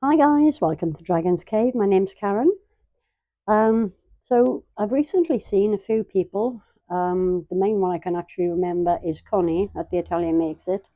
Hi guys, welcome to Dragon's Cave. My name's Karen. So I've recently seen a few people. The main one I can actually remember is Connie at the Italian Makes It,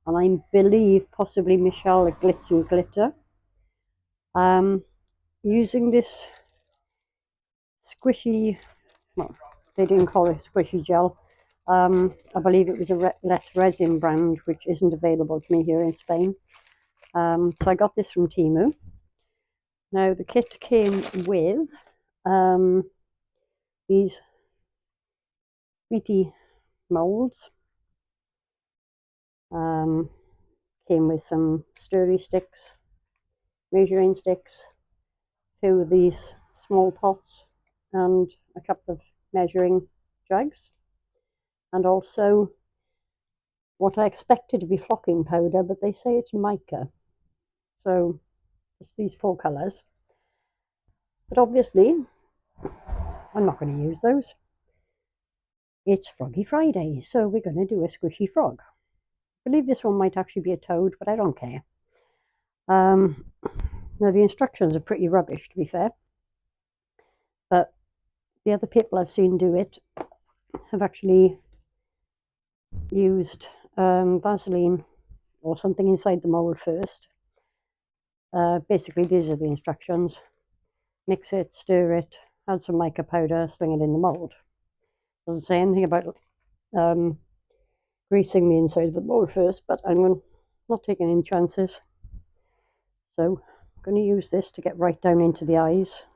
and I believe possibly Michelle at Glitz and Glitter. Using this squishy, well, they didn't call it squishy gel. I believe it was a less resin brand, which isn't available to me here in Spain. So I got this from Temu. Now the kit came with these sweetie molds. Came with some sturdy sticks, measuring sticks, two of these small pots, and a couple of measuring jugs, and also what I expected to be flocking powder, but they say it's mica. So it's these 4 colours. But obviously, I'm not going to use those. It's Froggy Friday, so we're going to do a squishy frog. I believe this one might actually be a toad, but I don't care. Now, the instructions are pretty rubbish, to be fair. But the other people I've seen do it have actually used Vaseline or something inside the mould first. Basically, these are the instructions. Mix it, stir it, add some mica powder, sling it in the mould. Doesn't say anything about greasing the inside of the mould first, but I'm not taking any chances. So I'm going to use this to get right down into the eyes.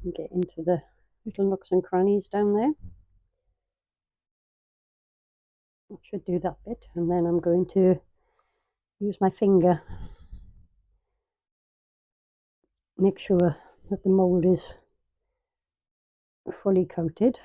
And get into the little nooks and crannies down there. That should do that bit, and then I'm going to use my finger, make sure that the mould is fully coated.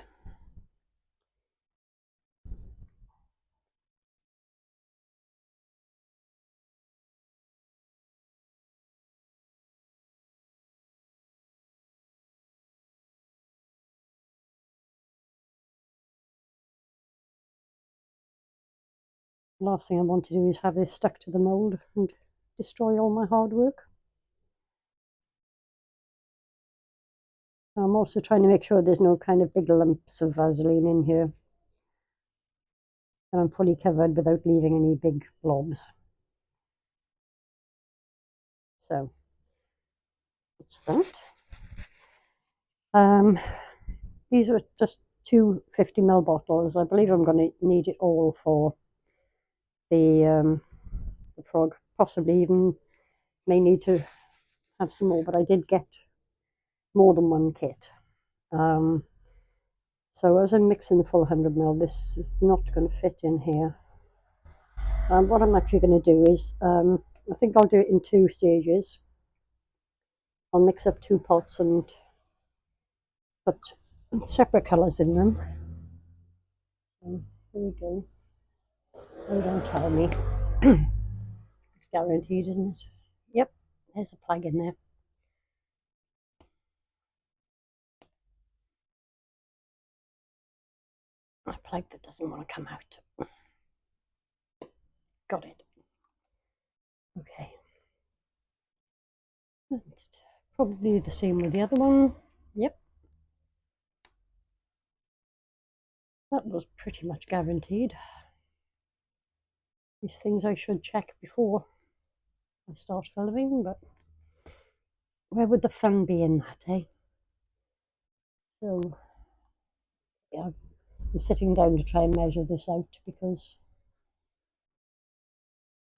Last thing I want to do is have this stuck to the mould and destroy all my hard work. I'm also trying to make sure there's no kind of big lumps of Vaseline in here, and I'm fully covered without leaving any big blobs. So that's that. These are just 2 50ml bottles. I believe I'm going to need it all for the frog. Possibly even may need to have some more, but I did get more than one kit. So as I'm mixing the full 100ml, this is not going to fit in here. What I'm actually going to do is, I think I'll do it in 2 stages. I'll mix up 2 pots and put separate colours in them. So here we go. Oh, don't tell me. It's guaranteed, isn't it? Yep, there's a plug in there. A plug that doesn't want to come out. Got it. Okay. It's probably the same with the other one. Yep. That was pretty much guaranteed. These things I should check before I start filming, but where would the fun be in that, eh? So, yeah, I'm sitting down to try and measure this out because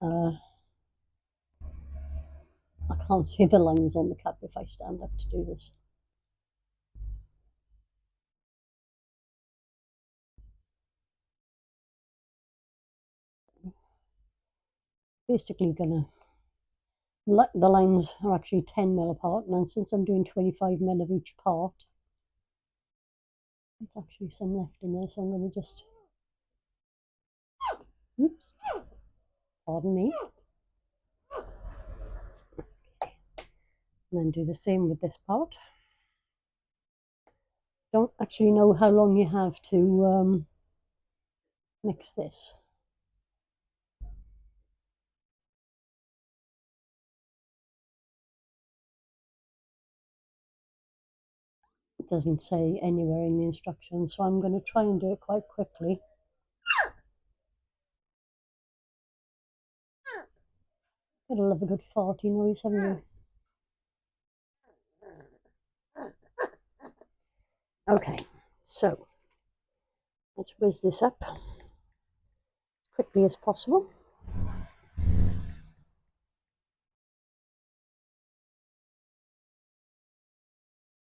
I can't see the lines on the cup if I stand up to do this. Basically gonna, the lines are actually 10ml apart, and since I'm doing 25ml of each part, there's actually some left in there, so I'm going to just, oops, pardon me, and then do the same with this part. Don't actually know how long you have to mix this. It doesn't say anywhere in the instructions, so I'm going to try and do it quite quickly. Gotta love a good farty noise, haven't you? Okay, so let's whiz this up as quickly as possible.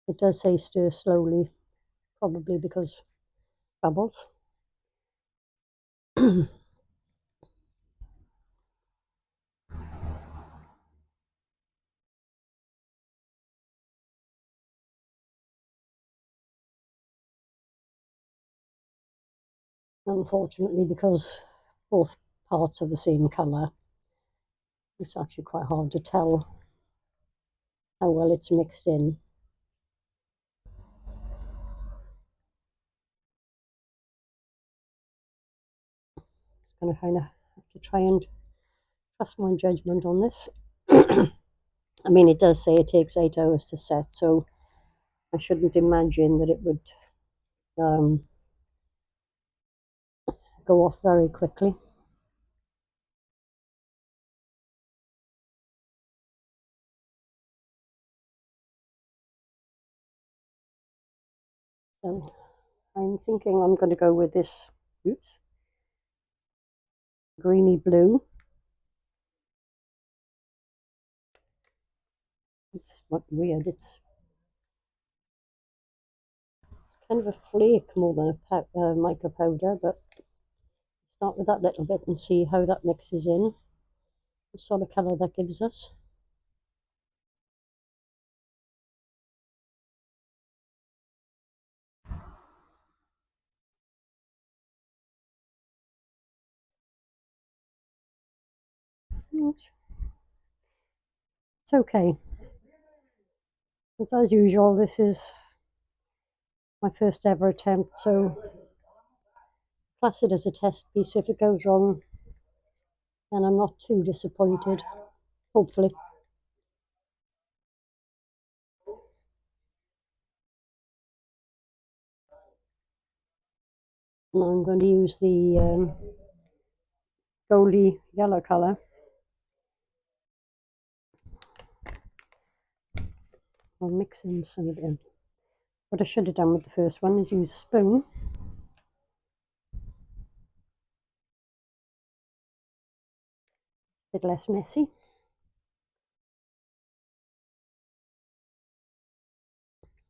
It does say stir slowly, probably because bubbles. Unfortunately, because both parts are the same colour, it's actually quite hard to tell how well it's mixed in. Just going to kind of have to try and trust my judgment on this. I mean, it does say it takes 8 hours to set, so I shouldn't imagine that it would go off very quickly. So I'm thinking I'm going to go with this, oops, greeny blue. It's not weird, it's kind of a flake more than a mica powder, but start with that little bit and see how that mixes in, the sort of colour that gives us. Oops. It's okay. As usual, this is my first ever attempt, so class it as a test piece. So if it goes wrong, then I'm not too disappointed, hopefully. Now I'm going to use the goldy yellow colour. I'll mix in some of them. What I should have done with the first one is use a spoon. A bit less messy.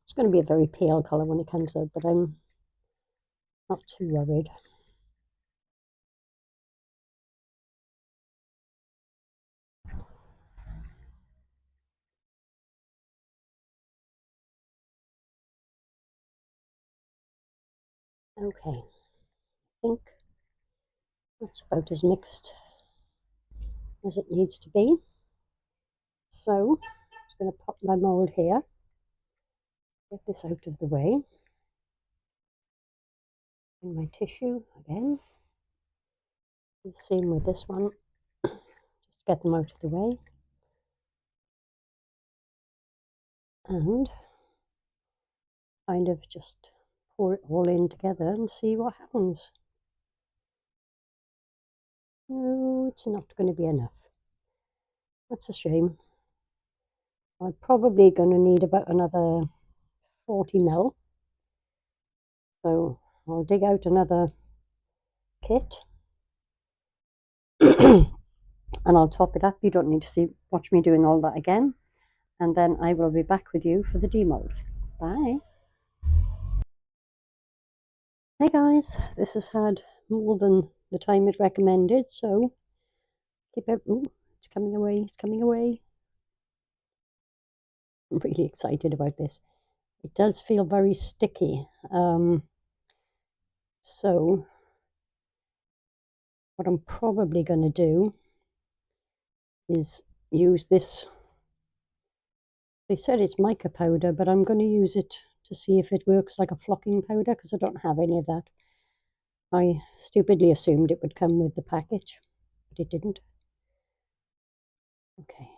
It's going to be a very pale colour when it comes out, but I'm not too worried. Okay, I think that's about as mixed as it needs to be. So I'm just going to pop my mould here, get this out of the way, and my tissue again. The same with this one, just get them out of the way, and kind of just pour it all in together and see what happens. No, it's not going to be enough. That's a shame. I'm probably going to need about another 40 ml. So I'll dig out another kit and I'll top it up. You don't need to watch me doing all that again. And then I will be back with you for the demold. Bye. Hey guys, this has had more than the time it recommended, so keep it. Ooh, it's coming away, it's coming away. I'm really excited about this. It does feel very sticky. So what I'm probably going to do is use this. They said it's mica powder, but I'm going to use it to see if it works like a flocking powder because I don't have any of that. I stupidly assumed it would come with the package, but it didn't. Okay.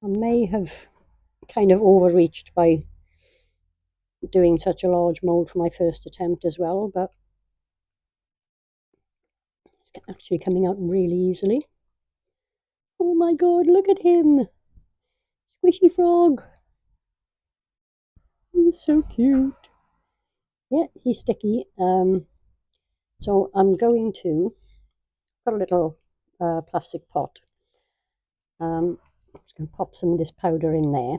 I may have kind of overreached by doing such a large mould for my first attempt as well, but it's actually coming out really easily. Oh my god, look at him! Squishy frog! He's so cute. Yeah, he's sticky. So I'm going to put a little plastic pot. I'm just going to pop some of this powder in there.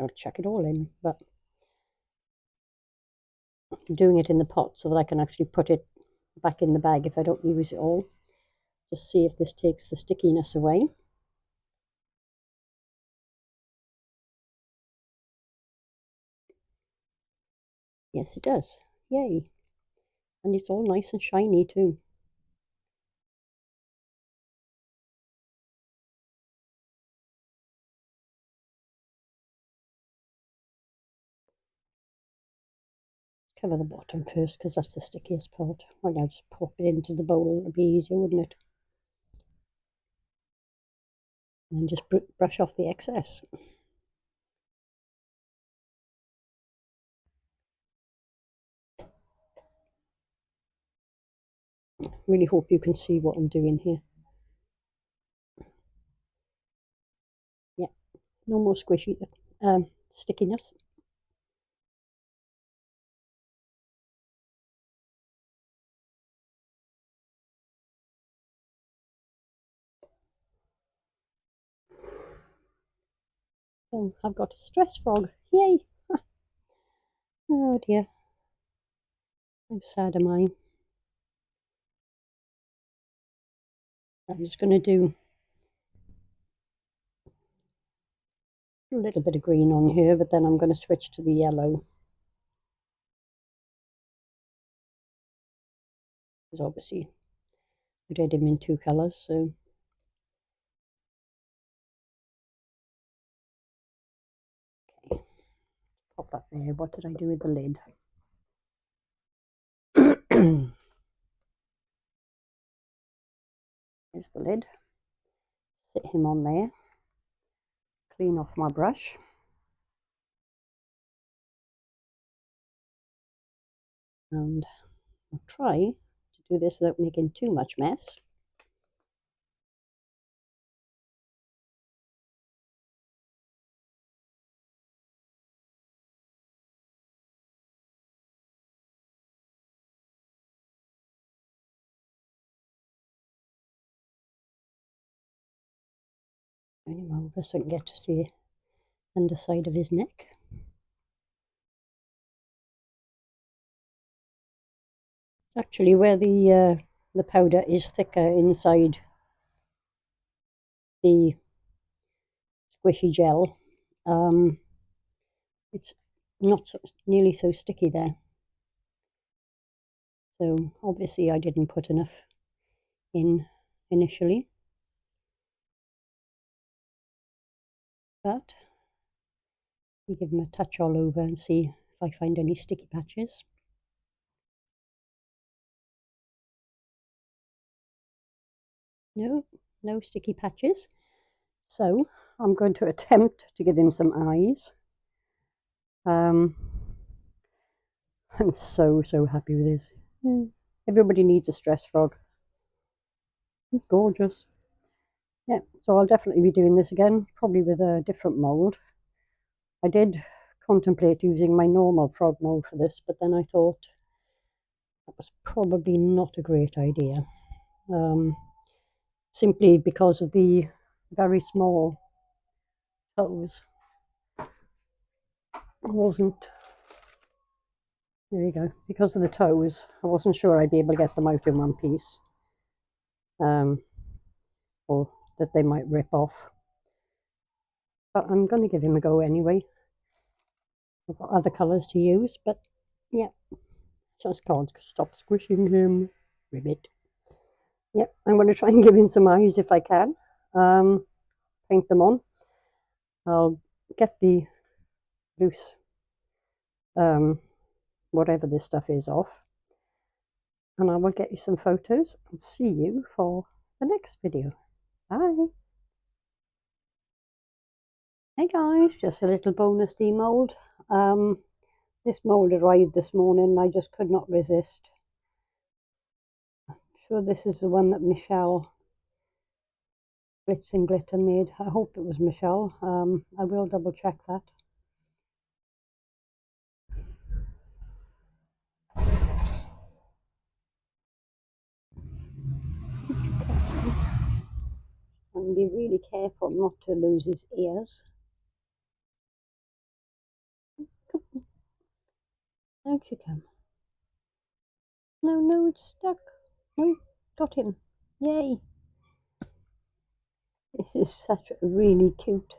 I'll chuck it all in, but I'm doing it in the pot so that I can actually put it back in the bag if I don't use it all. Just see if this takes the stickiness away. Yes, it does. Yay. And it's all nice and shiny too. Cover the bottom first because that's the stickiest part. Well, now just pop it into the bowl. It'll be easier, wouldn't it? And then just brush off the excess. Really hope you can see what I'm doing here. Yeah, no more squishy stickiness. So I've got a stress frog. Yay! Oh dear. How sad am I? I'm just going to do a little bit of green on here, but then I'm going to switch to the yellow. Because obviously I did him in two colours, so okay. Pop that there. What did I do with the lid? Here's the lid. Sit him on there. Clean off my brush. And I'll try to do this without making too much mess. Turn him over so I can get to the underside of his neck. It's actually where the powder is thicker inside the squishy gel. It's not nearly so sticky there. So obviously I didn't put enough in initially. But we give them a touch all over and see if I find any sticky patches. No, no sticky patches. So I'm going to attempt to give him some eyes. I'm so happy with this. Everybody needs a stress frog. He's gorgeous. Yeah, so I'll definitely be doing this again, probably with a different mould. I did contemplate using my normal frog mould for this, but then I thought that was probably not a great idea. Simply because of the very small toes. I wasn't, there you go, because of the toes, I wasn't sure I'd be able to get them out in one piece. Or that they might rip off. But I'm going to give him a go anyway. I've got other colours to use, but yeah, just can't stop squishing him. Ribbit. Yeah, I'm going to try and give him some eyes if I can. Paint them on. I'll get the loose, whatever this stuff is, off. And I will get you some photos and see you for the next video. Bye. Hey guys, just a little bonus demould. This mould arrived this morning and I just could not resist. I'm sure this is the one that Michelle Glitz and Glitter made. I hope it was Michelle. I will double check that. And be really careful not to lose his ears. Out you come. No, it's stuck. No, got him. Yay. This is such a really cute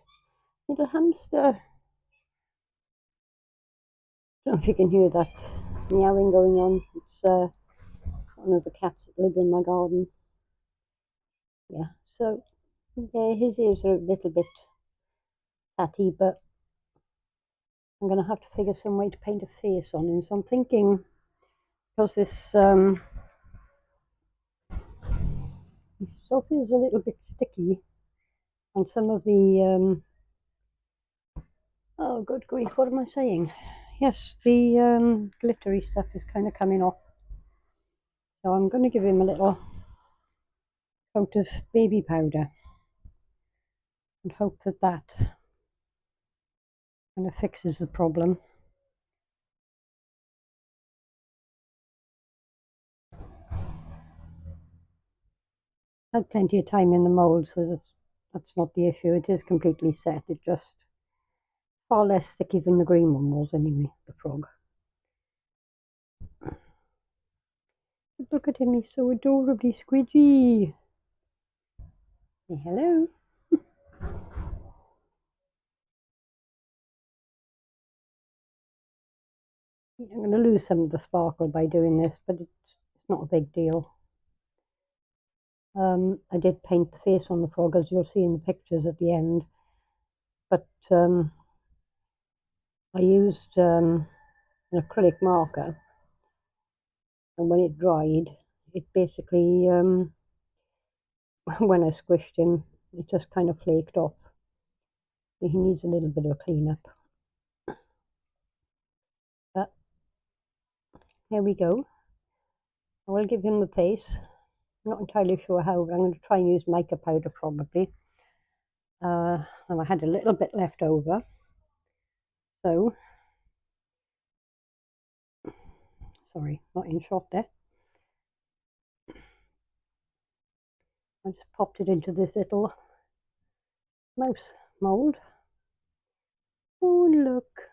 little hamster. I don't know if you can hear that meowing going on. It's one of the cats that live in my garden. Yeah, so yeah, his ears are a little bit fatty, but I'm going to have to figure some way to paint a face on him. So I'm thinking, because this stuff is a little bit sticky on some of the, oh good grief, what am I saying? Yes, the glittery stuff is kind of coming off. So I'm going to give him a little coat of baby powder and hope that that kind of fixes the problem. Had plenty of time in the mold, so that's not the issue. It is completely set. It just far less sticky than the green one was anyway, the frog. Look at him, he's so adorably squidgy. Say hello. I'm going to lose some of the sparkle by doing this, but it's not a big deal. I did paint the face on the frog, as you'll see in the pictures at the end, but I used an acrylic marker, and when it dried, it basically, when I squished him, it just kind of flaked off. So he needs a little bit of a clean-up. But here we go. I will give him the face. I'm not entirely sure how, but I'm going to try and use mica powder probably. And I had a little bit left over. So, sorry, not in shot there. I just popped it into this little mouse mould. Oh, look.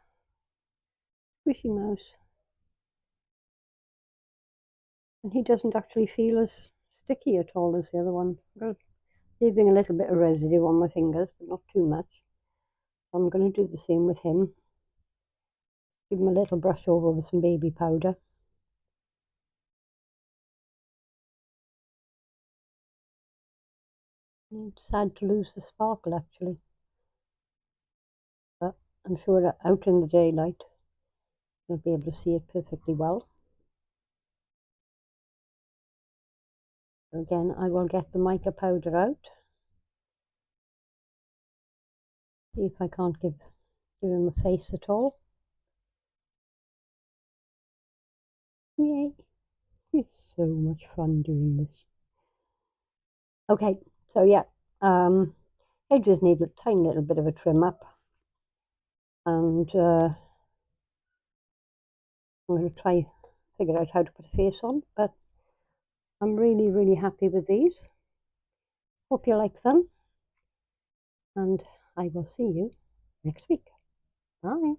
Squishy mouse. And he doesn't actually feel as sticky at all as the other one. Leaving a little bit of residue on my fingers, but not too much. I'm going to do the same with him. Give him a little brush over with some baby powder. It's sad to lose the sparkle actually, but I'm sure that out in the daylight you'll be able to see it perfectly well. So again, I will get the mica powder out. See if I can't give him a face at all. Yay! It's so much fun doing this. Okay, so yeah, edges need a tiny little bit of a trim up, and I'm going to try figure out how to put a face on, but I'm really happy with these. Hope you like them, and I will see you next week. Bye.